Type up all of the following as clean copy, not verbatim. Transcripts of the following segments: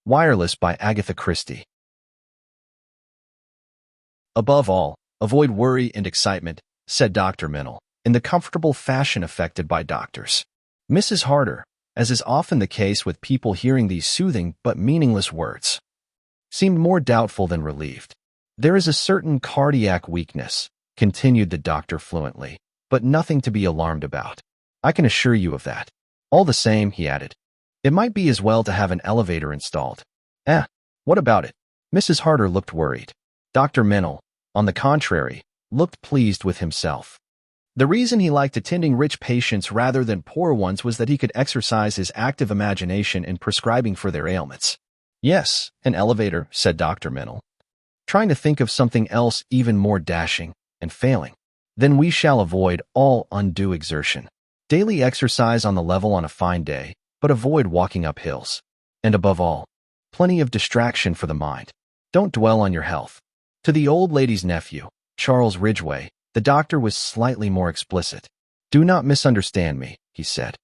Wireless by Agatha Christie. Above all, avoid worry and excitement, said Dr. Mennel, in the comfortable fashion affected by doctors. Mrs. Harder, as is often the case with people hearing these soothing but meaningless words, seemed more doubtful than relieved. There is a certain cardiac weakness, continued the doctor fluently, but nothing to be alarmed about. I can assure you of that. All the same, he added, it might be as well to have an elevator installed. What about it? Mrs. Harder looked worried. Dr. Mennel, on the contrary, looked pleased with himself. The reason he liked attending rich patients rather than poor ones was that he could exercise his active imagination in prescribing for their ailments. Yes, an elevator, said Dr. Mennel, trying to think of something else even more dashing, and failing. Then we shall avoid all undue exertion. Daily exercise on the level on a fine day, but avoid walking up hills. And above all, plenty of distraction for the mind. Don't dwell on your health. To the old lady's nephew, Charles Ridgway, the doctor was slightly more explicit. Do not misunderstand me, he said.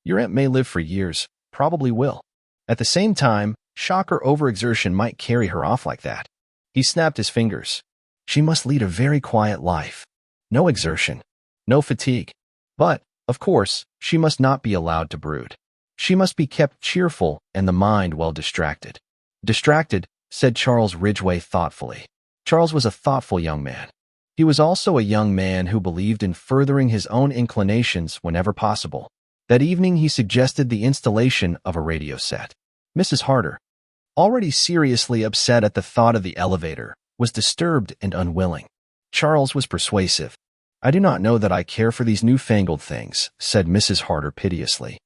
Your aunt may live for years, probably will. At the same time, shock or overexertion might carry her off like that. He snapped his fingers. She must lead a very quiet life. No exertion, no fatigue. But, of course, she must not be allowed to brood. She must be kept cheerful and the mind well distracted. Distracted, said Charles Ridgway thoughtfully. Charles was a thoughtful young man. He was also a young man who believed in furthering his own inclinations whenever possible. That evening he suggested the installation of a radio set. Mrs. Harder, already seriously upset at the thought of the elevator, was disturbed and unwilling. Charles was persuasive. I do not know that I care for these newfangled things, said Mrs. Harder piteously.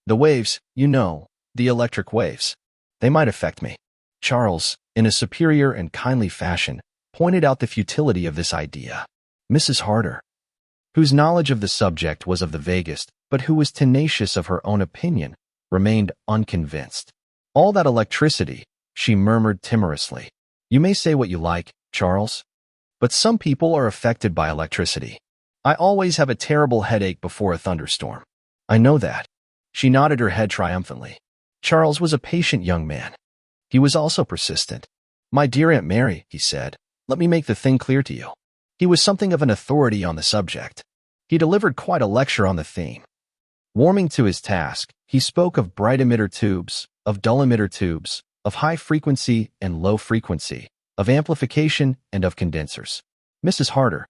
The waves, you know, the electric waves. They might affect me. Charles, in a superior and kindly fashion, pointed out the futility of this idea. Mrs. Harder, whose knowledge of the subject was of the vaguest, but who was tenacious of her own opinion, remained unconvinced. All that electricity, she murmured timorously. You may say what you like, Charles, but some people are affected by electricity. I always have a terrible headache before a thunderstorm. I know that. She nodded her head triumphantly. Charles was a patient young man. He was also persistent. My dear Aunt Mary, he said, let me make the thing clear to you. He was something of an authority on the subject. He delivered quite a lecture on the theme. Warming to his task, he spoke of bright emitter tubes, of dull emitter tubes, of high frequency and low frequency, of amplification and of condensers. Mrs. Harder,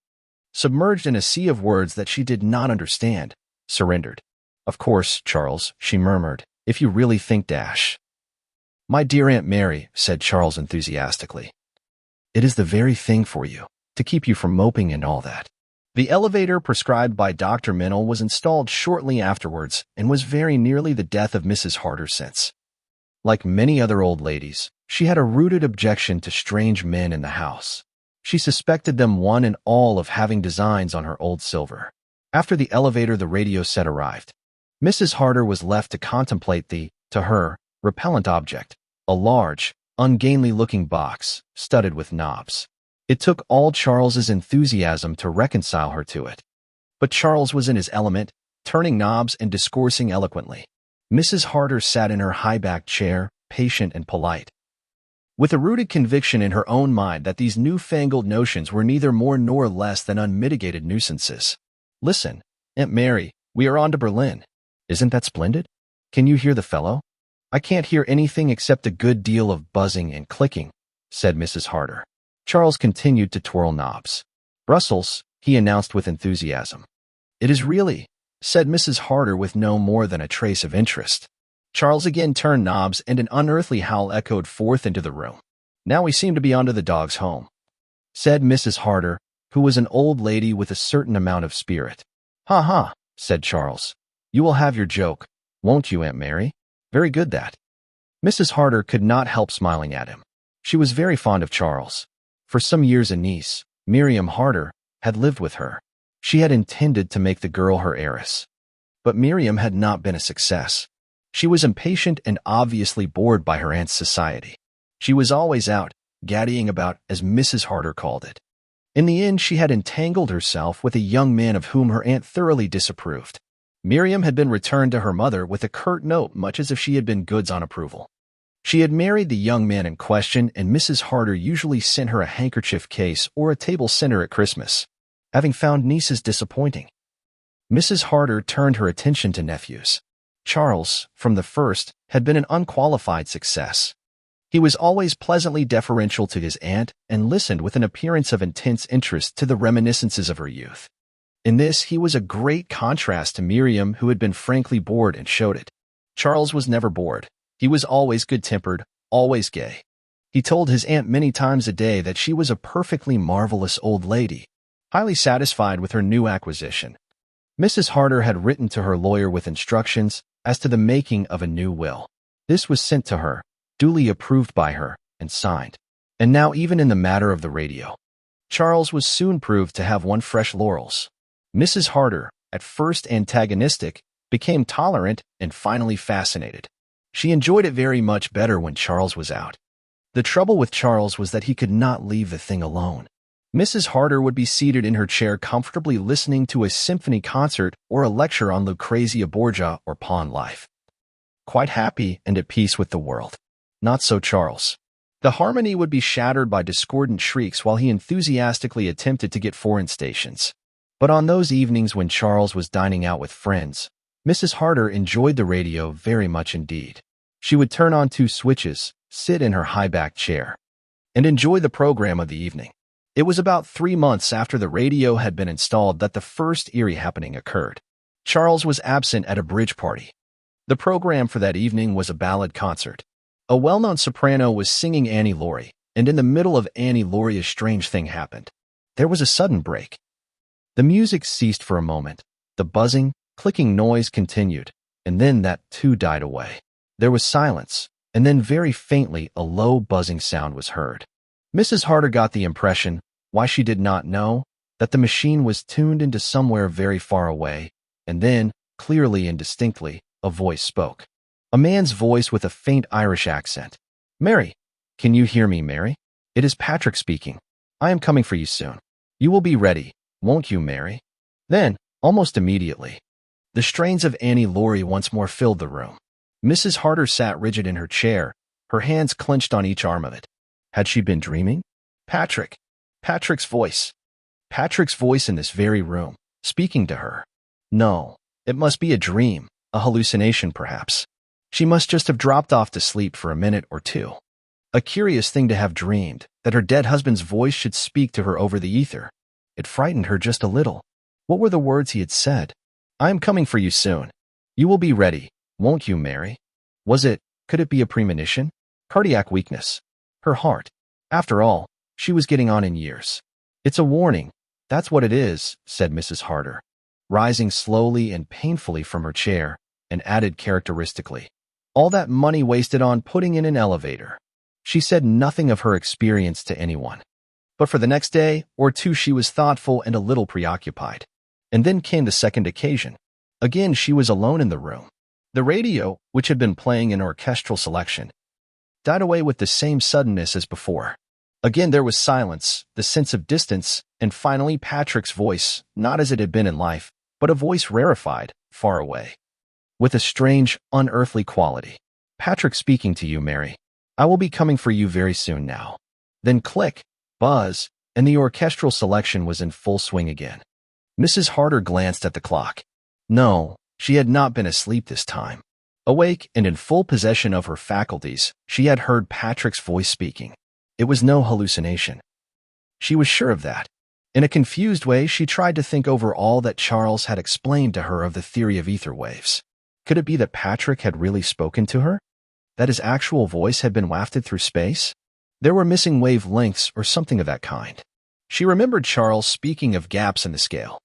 submerged in a sea of words that she did not understand, surrendered. Of course, Charles, she murmured, if you really think dash. My dear Aunt Mary, said Charles enthusiastically, it is the very thing for you, to keep you from moping and all that. The elevator prescribed by Dr. Mennel was installed shortly afterwards and was very nearly the death of Mrs. Harder since. Like many other old ladies, she had a rooted objection to strange men in the house. She suspected them one and all of having designs on her old silver. After the elevator, the radio set arrived. Mrs. Harder was left to contemplate the, to her, repellent object, a large, ungainly-looking box, studded with knobs. It took all Charles's enthusiasm to reconcile her to it. But Charles was in his element, turning knobs and discoursing eloquently. Mrs. Harder sat in her high-backed chair, patient and polite, with a rooted conviction in her own mind that these newfangled notions were neither more nor less than unmitigated nuisances. Listen, Aunt Mary, we are on to Berlin. Isn't that splendid? Can you hear the fellow? I can't hear anything except a good deal of buzzing and clicking, said Mrs. Harder. Charles continued to twirl knobs. Brussels, he announced with enthusiasm. It is really, said Mrs. Harder with no more than a trace of interest. Charles again turned knobs and an unearthly howl echoed forth into the room. Now we seem to be onto the dog's home, said Mrs. Harder, who was an old lady with a certain amount of spirit. Ha ha, said Charles. You will have your joke, won't you, Aunt Mary? Very good that. Mrs. Harder could not help smiling at him. She was very fond of Charles. For some years a niece, Miriam Harder, had lived with her. She had intended to make the girl her heiress. But Miriam had not been a success. She was impatient and obviously bored by her aunt's society. She was always out, gaddying about, as Mrs. Harder called it. In the end, she had entangled herself with a young man of whom her aunt thoroughly disapproved. Miriam had been returned to her mother with a curt note, much as if she had been goods on approval. She had married the young man in question, and Mrs. Harder usually sent her a handkerchief case or a table center at Christmas, having found nieces disappointing. Mrs. Harder turned her attention to nephews. Charles, from the first, had been an unqualified success. He was always pleasantly deferential to his aunt and listened with an appearance of intense interest to the reminiscences of her youth. In this, he was a great contrast to Miriam, who had been frankly bored and showed it. Charles was never bored. He was always good-tempered, always gay. He told his aunt many times a day that she was a perfectly marvelous old lady, highly satisfied with her new acquisition. Mrs. Harder had written to her lawyer with instructions as to the making of a new will. This was sent to her, duly approved by her, and signed. And now even in the matter of the radio, Charles was soon proved to have won fresh laurels. Mrs. Harder, at first antagonistic, became tolerant and finally fascinated. She enjoyed it very much better when Charles was out. The trouble with Charles was that he could not leave the thing alone. Mrs. Harder would be seated in her chair comfortably listening to a symphony concert or a lecture on Lucrezia Borgia or pawn life, quite happy and at peace with the world. Not so Charles. The harmony would be shattered by discordant shrieks while he enthusiastically attempted to get foreign stations. But on those evenings when Charles was dining out with friends, Mrs. Harder enjoyed the radio very much indeed. She would turn on 2 switches, sit in her high-backed chair, and enjoy the program of the evening. It was about 3 months after the radio had been installed that the first eerie happening occurred. Charles was absent at a bridge party. The program for that evening was a ballad concert. A well-known soprano was singing Annie Laurie, and in the middle of Annie Laurie a strange thing happened. There was a sudden break. The music ceased for a moment. The buzzing, clicking noise continued, and then that too died away. There was silence, and then very faintly a low buzzing sound was heard. Mrs. Harder got the impression, why she did not know, that the machine was tuned into somewhere very far away, and then, clearly and distinctly, a voice spoke. A man's voice with a faint Irish accent. "Mary, can you hear me, Mary? It is Patrick speaking. I am coming for you soon. You will be ready, won't you, Mary?" Then, almost immediately, the strains of Annie Laurie once more filled the room. Mrs. Harder sat rigid in her chair, her hands clenched on each arm of it. Had she been dreaming? Patrick's voice. Patrick's voice in this very room, speaking to her. No, it must be a dream, a hallucination perhaps. She must just have dropped off to sleep for a minute or two. A curious thing to have dreamed, that her dead husband's voice should speak to her over the ether. It frightened her just a little. What were the words he had said? "I am coming for you soon. You will be ready, won't you, Mary?" Could it be a premonition? Cardiac weakness. Her heart. After all, she was getting on in years. "It's a warning. That's what it is," said Mrs. Harder, rising slowly and painfully from her chair, and added characteristically, "All that money wasted on putting in an elevator." She said nothing of her experience to anyone. But for the next day or two she was thoughtful and a little preoccupied. And then came the second occasion. Again she was alone in the room. The radio, which had been playing an orchestral selection, died away with the same suddenness as before. Again there was silence, the sense of distance, and finally Patrick's voice, not as it had been in life, but a voice rarefied, far away, with a strange, unearthly quality. "Patrick speaking to you, Mary. I will be coming for you very soon now." Then click, buzz, and the orchestral selection was in full swing again. Mrs. Harder glanced at the clock. No, she had not been asleep this time. Awake and in full possession of her faculties, she had heard Patrick's voice speaking. It was no hallucination. She was sure of that. In a confused way, she tried to think over all that Charles had explained to her of the theory of ether waves. Could it be that Patrick had really spoken to her? That his actual voice had been wafted through space? There were missing wavelengths or something of that kind. She remembered Charles speaking of gaps in the scale.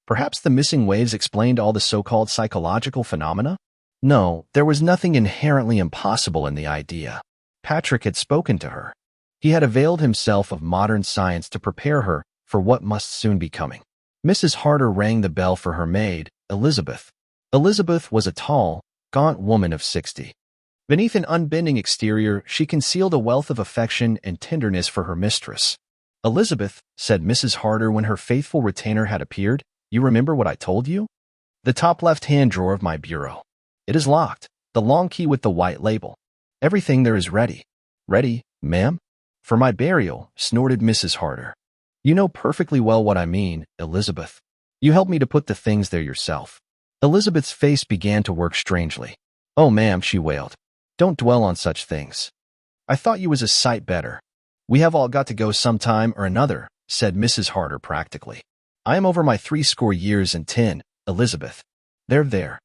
Perhaps the missing waves explained all the so-called psychological phenomena? No, there was nothing inherently impossible in the idea. Patrick had spoken to her. He had availed himself of modern science to prepare her for what must soon be coming. Mrs. Harder rang the bell for her maid, Elizabeth. Elizabeth was a tall, gaunt woman of 60. Beneath an unbending exterior, she concealed a wealth of affection and tenderness for her mistress. "Elizabeth," said Mrs. Harder when her faithful retainer had appeared, "you remember what I told you? The top left-hand drawer of my bureau. It is locked, the long key with the white label. Everything there is ready. Ready, ma'am? For my burial, snorted Mrs. Harder. You know perfectly well what I mean, Elizabeth. You helped me to put the things there yourself. Elizabeth's face began to work strangely. Oh, ma'am, she wailed. Don't dwell on such things. I thought you was a sight better. We have all got to go some time or another, said Mrs. Harder practically. I am over my 60 years and 10, Elizabeth. There.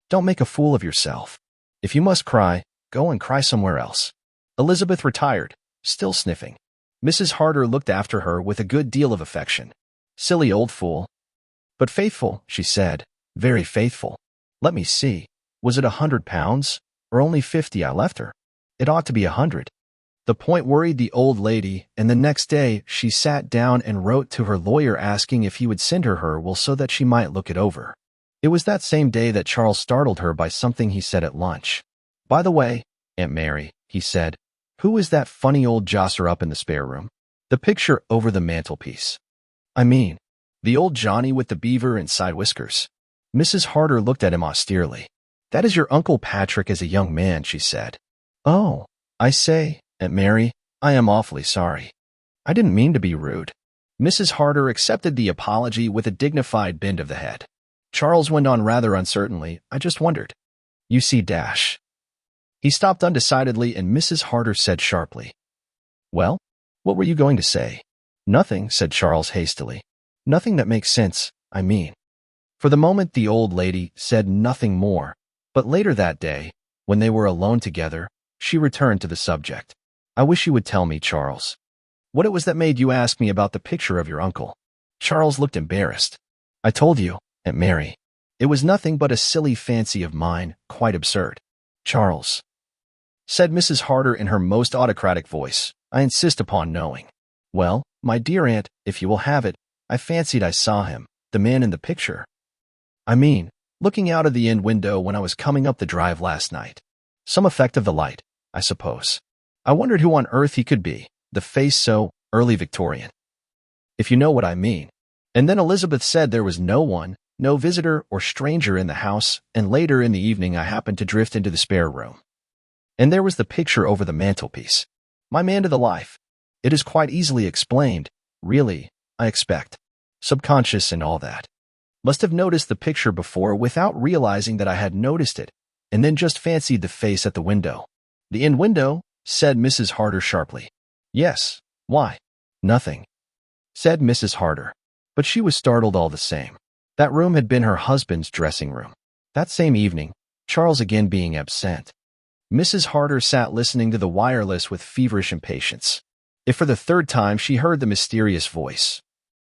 Don't make a fool of yourself. If you must cry, go and cry somewhere else. Elizabeth retired, still sniffing. Mrs. Harder looked after her with a good deal of affection. Silly old fool. But faithful, she said, very faithful. Let me see, was it £100, or only 50 I left her? It ought to be 100. The point worried the old lady, and the next day she sat down and wrote to her lawyer asking if he would send her will so that she might look it over. It was that same day that Charles startled her by something he said at lunch. By the way, Aunt Mary, he said, who is that funny old josser up in the spare room? The picture over the mantelpiece. I mean, the old Johnny with the beaver and side whiskers. Mrs. Harder looked at him austerely. That is your Uncle Patrick as a young man, she said. Oh, I say, Aunt Mary, I am awfully sorry. I didn't mean to be rude. Mrs. Harder accepted the apology with a dignified bend of the head. Charles went on rather uncertainly, I just wondered. You see, Dash. He stopped undecidedly and Mrs. Harder said sharply. Well, what were you going to say? Nothing, said Charles hastily. Nothing that makes sense, I mean. For the moment the old lady said nothing more, but later that day, when they were alone together, she returned to the subject. I wish you would tell me, Charles, what it was that made you ask me about the picture of your uncle. Charles looked embarrassed. I told you, Aunt Mary. It was nothing but a silly fancy of mine, quite absurd. Charles, said Mrs. Harder in her most autocratic voice, I insist upon knowing. Well, my dear aunt, if you will have it, I fancied I saw him, the man in the picture. I mean, looking out of the end window when I was coming up the drive last night. Some effect of the light, I suppose. I wondered who on earth he could be, the face so early Victorian. If you know what I mean. And then Elizabeth said there was no one, no visitor or stranger in the house, and later in the evening I happened to drift into the spare room. And there was the picture over the mantelpiece. My man to the life. It is quite easily explained, really, I expect. Subconscious and all that. Must have noticed the picture before without realizing that I had noticed it, and then just fancied the face at the window. The end window, said Mrs. Harder sharply. Yes, why? Nothing, said Mrs. Harder. But she was startled all the same. That room had been her husband's dressing room. That same evening, Charles again being absent. Mrs. Harder sat listening to the wireless with feverish impatience. If for the third time she heard the mysterious voice,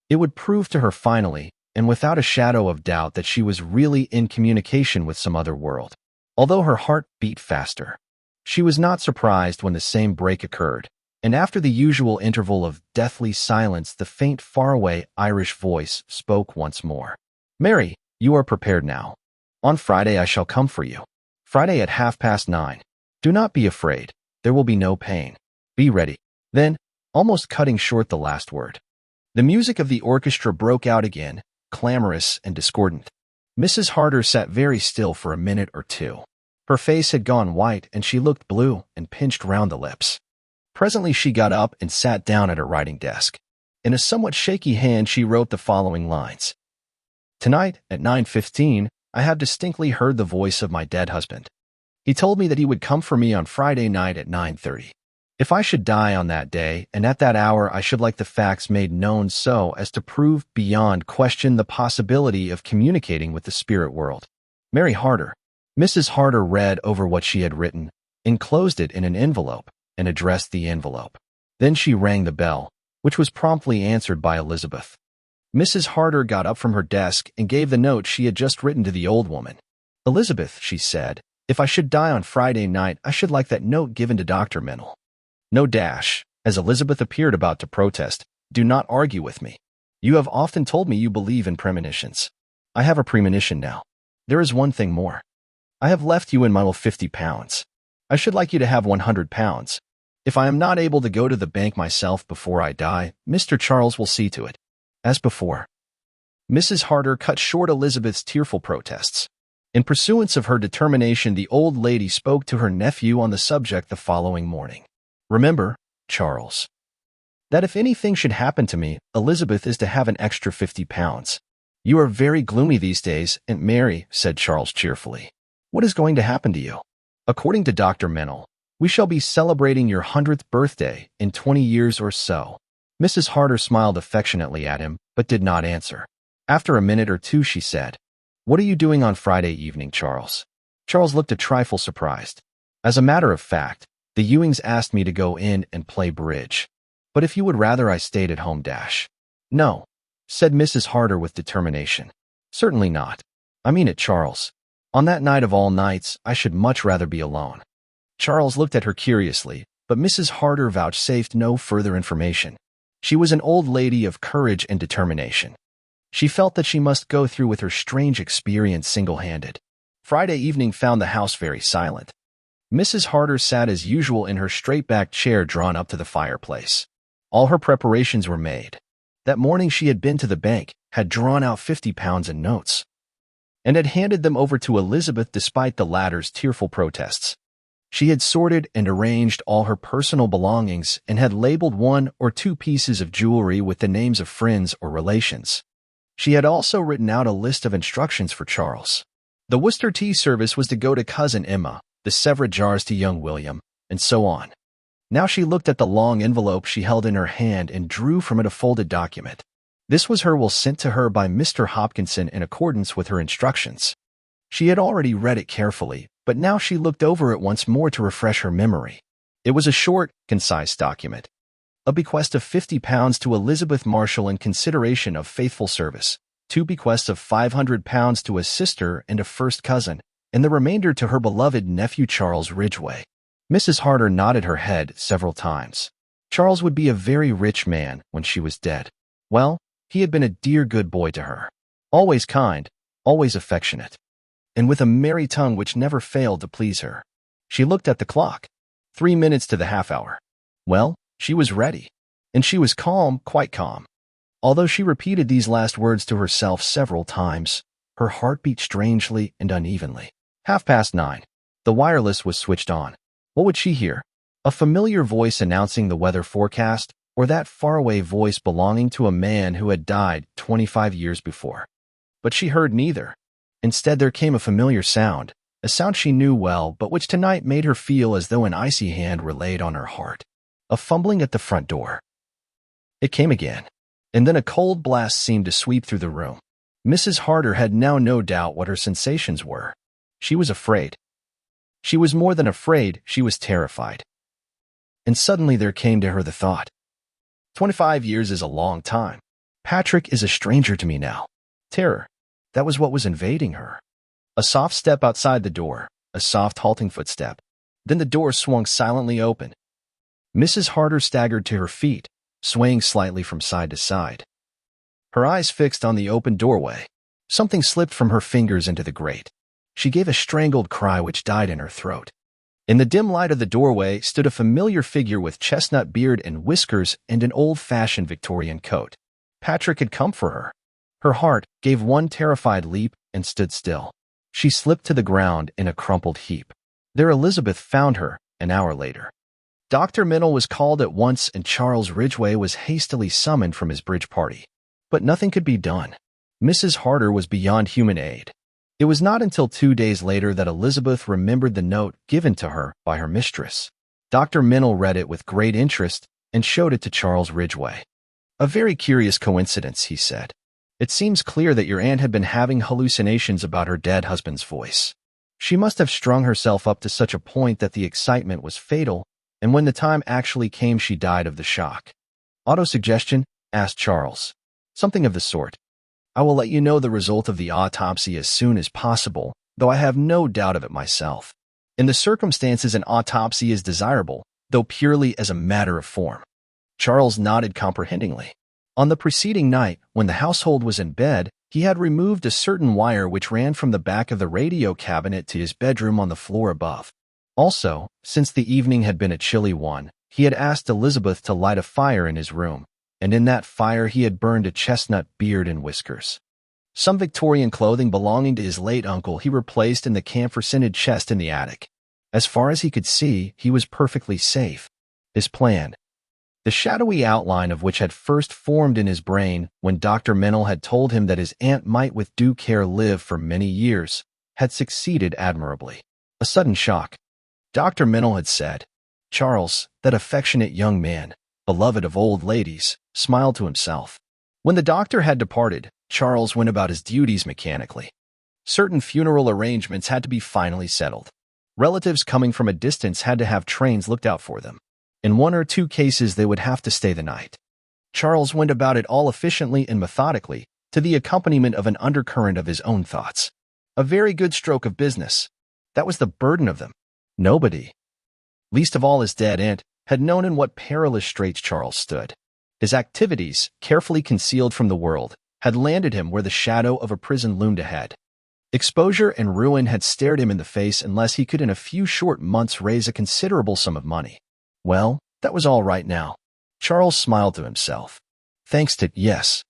it would prove to her finally, and without a shadow of doubt, that she was really in communication with some other world. Although her heart beat faster, she was not surprised when the same break occurred, and after the usual interval of deathly silence, the faint, faraway Irish voice spoke once more. Mary, you are prepared now. On Friday I shall come for you. Friday at 9:30. Do not be afraid. There will be no pain. Be ready. Then, almost cutting short the last word, the music of the orchestra broke out again, clamorous and discordant. Mrs. Harder sat very still for a minute or two. Her face had gone white and she looked blue and pinched round the lips. Presently she got up and sat down at her writing desk. In a somewhat shaky hand she wrote the following lines. Tonight, at 9:15, I have distinctly heard the voice of my dead husband. He told me that he would come for me on Friday night at 9:30. If I should die on that day, and at that hour, I should like the facts made known so as to prove beyond question the possibility of communicating with the spirit world. Mary Harder. Mrs. Harder read over what she had written, enclosed it in an envelope, and addressed the envelope. Then she rang the bell, which was promptly answered by Elizabeth. Mrs. Harder got up from her desk and gave the note she had just written to the old woman. Elizabeth, she said, if I should die on Friday night, I should like that note given to Dr. Mennel. No dash, as Elizabeth appeared about to protest, do not argue with me. You have often told me you believe in premonitions. I have a premonition now. There is one thing more. I have left you in my will £50. I should like you to have £100. If I am not able to go to the bank myself before I die, Mr. Charles will see to it. As before. Mrs. Harder cut short Elizabeth's tearful protests. In pursuance of her determination, the old lady spoke to her nephew on the subject the following morning. "Remember, Charles, that if anything should happen to me, Elizabeth is to have an extra 50 pounds. You are very gloomy these days, Aunt Mary," said Charles cheerfully. "What is going to happen to you? According to Dr. Mennel, we shall be celebrating your 100th birthday in 20 years or so." Mrs. Harder smiled affectionately at him, but did not answer. After a minute or two, she said, "What are you doing on Friday evening, Charles?" Charles looked a trifle surprised. "As a matter of fact, the Ewings asked me to go in and play bridge. But if you would rather I stayed at home, No, said Mrs. Harder with determination. "Certainly not. I mean it, Charles. On that night of all nights, I should much rather be alone." Charles looked at her curiously, but Mrs. Harder vouchsafed no further information. She was an old lady of courage and determination. She felt that she must go through with her strange experience single-handed. Friday evening found the house very silent. Mrs. Harder sat as usual in her straight-backed chair drawn up to the fireplace. All her preparations were made. That morning she had been to the bank, had drawn out 50 pounds in notes, and had handed them over to Elizabeth despite the latter's tearful protests. She had sorted and arranged all her personal belongings and had labeled 1 or 2 pieces of jewelry with the names of friends or relations. She had also written out a list of instructions for Charles. The Worcester tea service was to go to Cousin Emma, the Sevres jars to young William, and so on. Now she looked at the long envelope she held in her hand and drew from it a folded document. This was her will sent to her by Mr. Hopkinson in accordance with her instructions. She had already read it carefully, but now she looked over it once more to refresh her memory. It was a short, concise document. A bequest of 50 pounds to Elizabeth Marshall in consideration of faithful service, 2 bequests of 500 pounds to a sister and a first cousin, and the remainder to her beloved nephew Charles Ridgway. Mrs. Harder nodded her head several times. Charles would be a very rich man when she was dead. Well, he had been a dear good boy to her. Always kind, always affectionate, and with a merry tongue which never failed to please her. She looked at the clock. 3 minutes to the half-hour. Well, she was ready. And she was calm, quite calm. Although she repeated these last words to herself several times, her heart beat strangely and unevenly. 9:30. The wireless was switched on. What would she hear? A familiar voice announcing the weather forecast, or that faraway voice belonging to a man who had died 25 years before? But she heard neither. Instead, there came a familiar sound, a sound she knew well, but which tonight made her feel as though an icy hand were laid on her heart. A fumbling at the front door. It came again, and then a cold blast seemed to sweep through the room. Mrs. Harder had now no doubt what her sensations were. She was afraid. She was more than afraid, she was terrified. And suddenly there came to her the thought, 25 years is a long time. Patrick is a stranger to me now. Terror, that was what was invading her. A soft step outside the door, a soft halting footstep. Then the door swung silently open. Mrs. Harder staggered to her feet, swaying slightly from side to side. Her eyes fixed on the open doorway. Something slipped from her fingers into the grate. She gave a strangled cry which died in her throat. In the dim light of the doorway stood a familiar figure with chestnut beard and whiskers and an old-fashioned Victorian coat. Patrick had come for her. Her heart gave one terrified leap and stood still. She slipped to the ground in a crumpled heap. There Elizabeth found her an hour later. Dr. Mennel was called at once and Charles Ridgway was hastily summoned from his bridge party. But nothing could be done. Mrs. Harder was beyond human aid. It was not until 2 days later that Elizabeth remembered the note given to her by her mistress. Dr. Mennel read it with great interest and showed it to Charles Ridgway. "A very curious coincidence," he said. "It seems clear that your aunt had been having hallucinations about her dead husband's voice. She must have strung herself up to such a point that the excitement was fatal, and when the time actually came she died of the shock." "Autosuggestion?" asked Charles. "Something of the sort. I will let you know the result of the autopsy as soon as possible, though I have no doubt of it myself. In the circumstances, an autopsy is desirable, though purely as a matter of form." Charles nodded comprehendingly. On the preceding night, when the household was in bed, he had removed a certain wire which ran from the back of the radio cabinet to his bedroom on the floor above. Also, since the evening had been a chilly one, he had asked Elizabeth to light a fire in his room, and in that fire he had burned a chestnut beard and whiskers. Some Victorian clothing belonging to his late uncle he replaced in the camphor-scented chest in the attic. As far as he could see, he was perfectly safe. His plan, the shadowy outline of which had first formed in his brain when Dr. Mennel had told him that his aunt might with due care live for many years, had succeeded admirably. A sudden shock. Dr. Mennel had said. Charles, that affectionate young man, beloved of old ladies, smiled to himself. When the doctor had departed, Charles went about his duties mechanically. Certain funeral arrangements had to be finally settled. Relatives coming from a distance had to have trains looked out for them. In 1 or 2 cases, they would have to stay the night. Charles went about it all efficiently and methodically, to the accompaniment of an undercurrent of his own thoughts. A very good stroke of business. That was the burden of them. Nobody, least of all his dead aunt, had known in what perilous straits Charles stood. His activities, carefully concealed from the world, had landed him where the shadow of a prison loomed ahead. Exposure and ruin had stared him in the face unless he could in a few short months raise a considerable sum of money. Well, that was all right now. Charles smiled to himself. Thanks to, yes.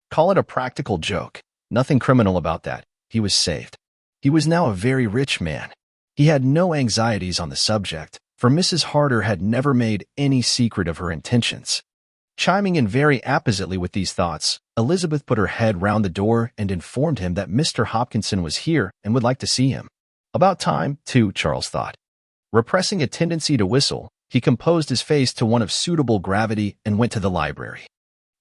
Call it a practical joke. Nothing criminal about that. He was saved. He was now a very rich man. He had no anxieties on the subject, for Mrs. Harder had never made any secret of her intentions. Chiming in very appositely with these thoughts, Elizabeth put her head round the door and informed him that Mr. Hopkinson was here and would like to see him. About time, too, Charles thought. Repressing a tendency to whistle, he composed his face to one of suitable gravity and went to the library.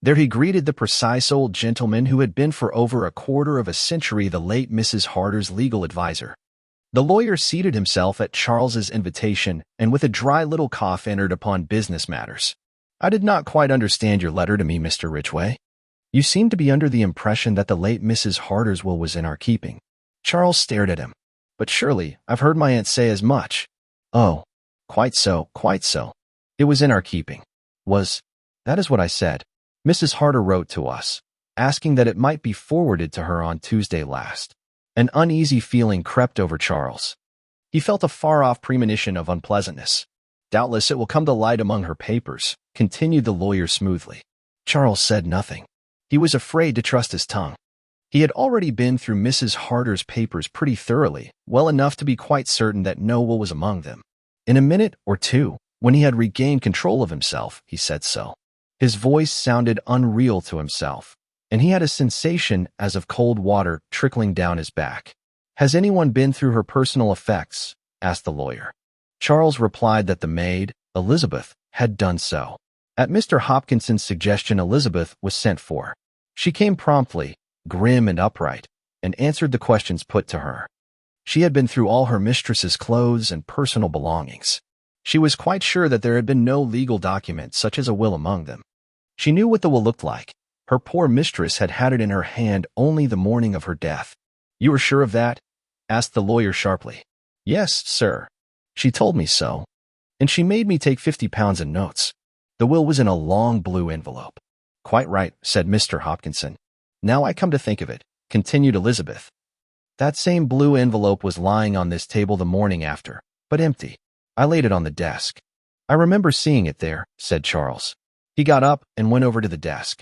There he greeted the precise old gentleman who had been for over a quarter of a century the late Mrs. Harder's legal adviser. The lawyer seated himself at Charles's invitation and with a dry little cough entered upon business matters. I did not quite understand your letter to me, Mr. Ridgway. You seem to be under the impression that the late Mrs. Harder's will was in our keeping. Charles stared at him. But surely, I've heard my aunt say as much. Oh, quite so, quite so. It was in our keeping. That is what I said. Mrs. Harder wrote to us, asking that it might be forwarded to her on Tuesday last. An uneasy feeling crept over Charles. He felt a far-off premonition of unpleasantness. Doubtless it will come to light among her papers, continued the lawyer smoothly. Charles said nothing. He was afraid to trust his tongue. He had already been through Mrs. Harder's papers pretty thoroughly, well enough to be quite certain that no will was among them. In a minute or two, when he had regained control of himself, he said so. His voice sounded unreal to himself, and he had a sensation as of cold water trickling down his back. Has anyone been through her personal effects? Asked the lawyer. Charles replied that the maid, Elizabeth, had done so. At Mr. Hopkinson's suggestion, Elizabeth was sent for. She came promptly, grim and upright, and answered the questions put to her. She had been through all her mistress's clothes and personal belongings. She was quite sure that there had been no legal document such as a will among them. She knew what the will looked like. Her poor mistress had had it in her hand only the morning of her death. You are sure of that? Asked the lawyer sharply. Yes, sir. She told me so. And she made me take £50 in notes. The will was in a long blue envelope. Quite right, said Mr. Hopkinson. Now I come to think of it, continued Elizabeth. That same blue envelope was lying on this table the morning after, but empty. I laid it on the desk. I remember seeing it there, said Charles. He got up and went over to the desk.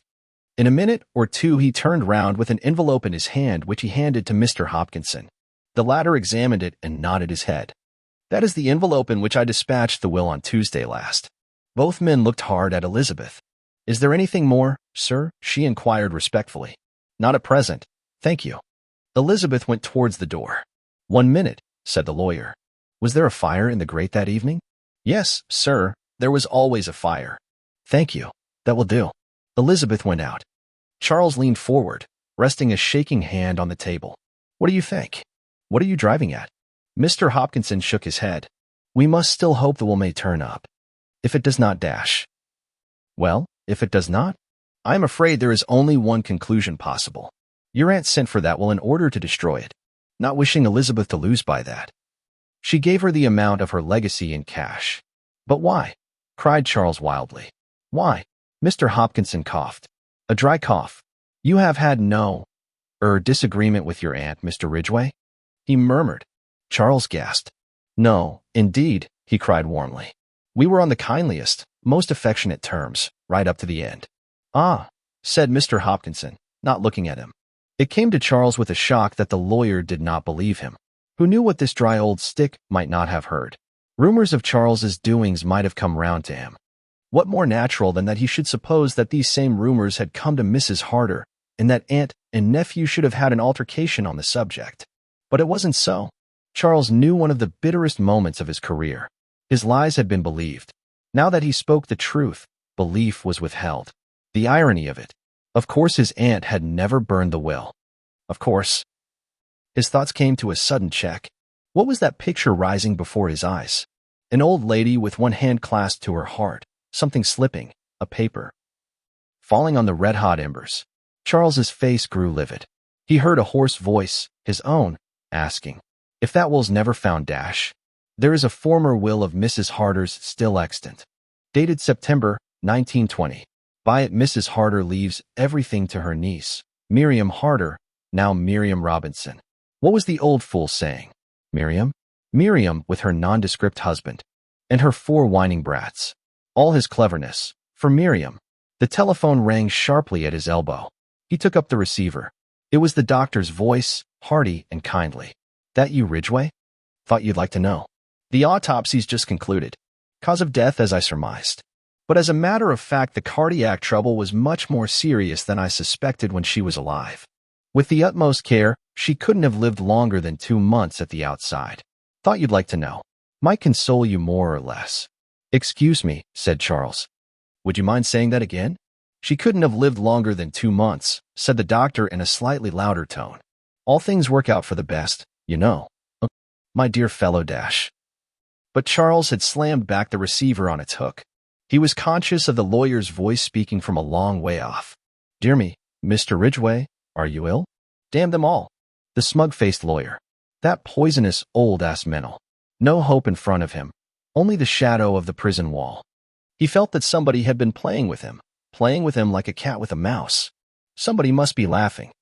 In a minute or two he turned round with an envelope in his hand which he handed to Mr. Hopkinson. The latter examined it and nodded his head. That is the envelope in which I dispatched the will on Tuesday last. Both men looked hard at Elizabeth. Is there anything more, sir? She inquired respectfully. Not at present, thank you. Elizabeth went towards the door. 1 minute, said the lawyer. Was there a fire in the grate that evening? Yes, sir, there was always a fire. Thank you, that will do. Elizabeth went out. Charles leaned forward, resting a shaking hand on the table. What do you think? What are you driving at? Mr. Hopkinson shook his head. We must still hope the will may turn up. If it does not dash. Well, if it does not? I am afraid there is only one conclusion possible. Your aunt sent for that will in order to destroy it, not wishing Elizabeth to lose by that. She gave her the amount of her legacy in cash. But why? Cried Charles wildly. Why? Mr. Hopkinson coughed. A dry cough. You have had no disagreement with your aunt, Mr. Ridgway? He murmured. Charles gasped. No, indeed, he cried warmly. We were on the kindliest, most affectionate terms, right up to the end. Ah, said Mr. Hopkinson, not looking at him. It came to Charles with a shock that the lawyer did not believe him. Who knew what this dry old stick might not have heard? Rumors of Charles's doings might have come round to him. What more natural than that he should suppose that these same rumors had come to Mrs. Harder, and that aunt and nephew should have had an altercation on the subject. But it wasn't so. Charles knew one of the bitterest moments of his career. His lies had been believed. Now that he spoke the truth, belief was withheld. The irony of it. Of course his aunt had never burned the will. Of course. His thoughts came to a sudden check. What was that picture rising before his eyes? An old lady with one hand clasped to her heart, something slipping, a paper, falling on the red-hot embers. Charles's face grew livid. He heard a hoarse voice, his own, asking, "If that will's never found, dash. There is a former will of Mrs. Harder's still extant. Dated September 1920. By it Mrs. Harder leaves everything to her niece, Miriam Harder, now Miriam Robinson." What was the old fool saying? Miriam? Miriam with her nondescript husband. And her 4 whining brats. All his cleverness. For Miriam. The telephone rang sharply at his elbow. He took up the receiver. It was the doctor's voice, hearty and kindly. "That you, Ridgway? Thought you'd like to know. The autopsy's just concluded. Cause of death as I surmised. But as a matter of fact, the cardiac trouble was much more serious than I suspected when she was alive. With the utmost care, she couldn't have lived longer than 2 months at the outside. Thought you'd like to know. Might console you more or less." "Excuse me," said Charles. "Would you mind saying that again?" "She couldn't have lived longer than 2 months," said the doctor in a slightly louder tone. "All things work out for the best, you know. My dear fellow dash." But Charles had slammed back the receiver on its hook. He was conscious of the lawyer's voice speaking from a long way off. "Dear me, Mr. Ridgway, are you ill?" Damn them all. The smug-faced lawyer. That poisonous old-ass mental. No hope in front of him. Only the shadow of the prison wall. He felt that somebody had been playing with him like a cat with a mouse. Somebody must be laughing.